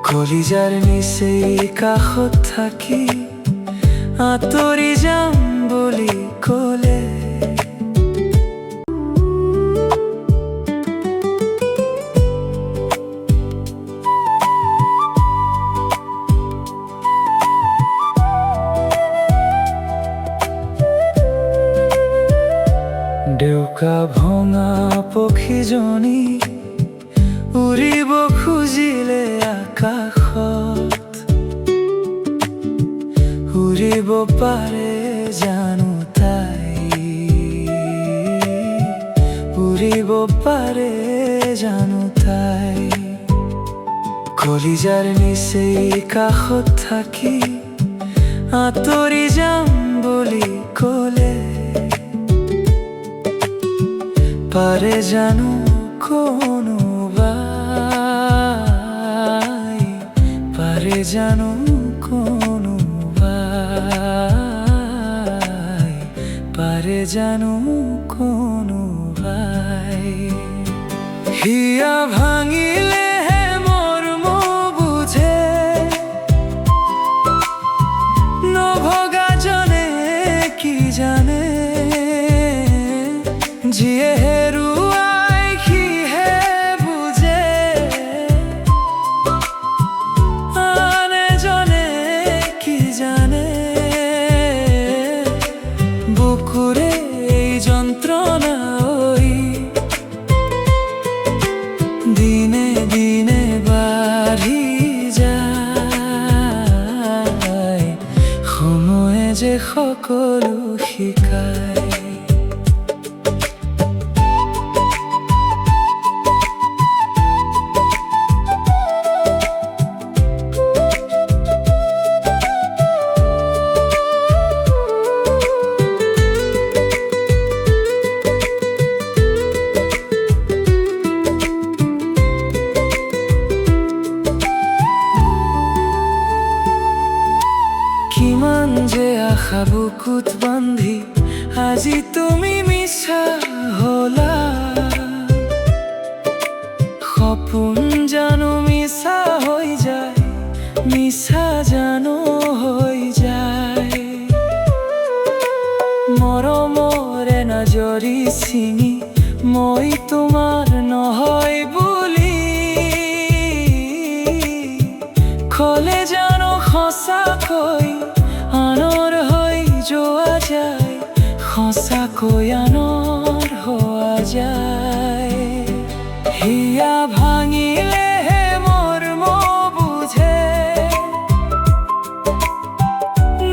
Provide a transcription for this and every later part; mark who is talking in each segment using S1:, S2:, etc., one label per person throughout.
S1: কলিজাৰ নিচেই কাষত থাকি আঁতৰি যাম বুলি ক'লে। ডেউকা ভঙা পক্ষীজনী উৰিব খুজিলে আকাশত, উৰিব পাৰে জানো তাই, উৰিব পাৰে জানো তাই। কলিজাৰ নিচেই কাষত থাকি আঁতৰি যাম বুলি ক'লে। পাৰে জানো কোনোবাই, পাৰে জানো কোনোবাই, পাৰে জানো কোনোবাই। হিয়া ভাঙিলেহে মৰ্ম বুঝে, নভগা জনে কি জানে। যিয়ে হেৰুৱাই সিহে বুজে, আন এজনে কি জানে। বুকুৰে এই যন্ত্ৰণা দিনে দিনে বাঢ়ি যায়, সময়ে যে সকলো শিকায়। কিমান যে আশা বুকুত বান্ধি আজি তুমি মিছা হলা। সপোন জানো মিছা হৈ যায়, মিছা জানো হৈ যায়। মৰমৰে নজৰি ছিঙি মই তোমাৰ নহয় বুলি ক'লে জানো সঁচাকৈ আনৰ হৈ যোৱা যায়, সঁচাকৈ আনৰ হোৱা যায়। হিয়া ভাঙিলেহে মৰ্ম বুঝে,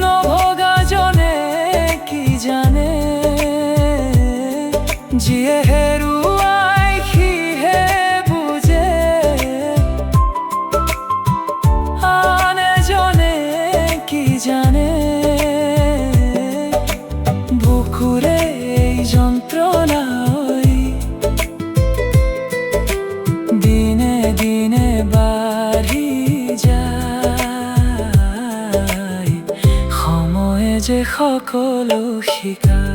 S1: নভগা জনে কি জানে। যিয়ে হেৰুৱাই সিহে বুজে, আন এজনে কি জানে। বুকুৰে এই যন্ত্ৰণা দিনে দিনে বাঢ়ি যায়, সময়ে যে সকলো শিকায়।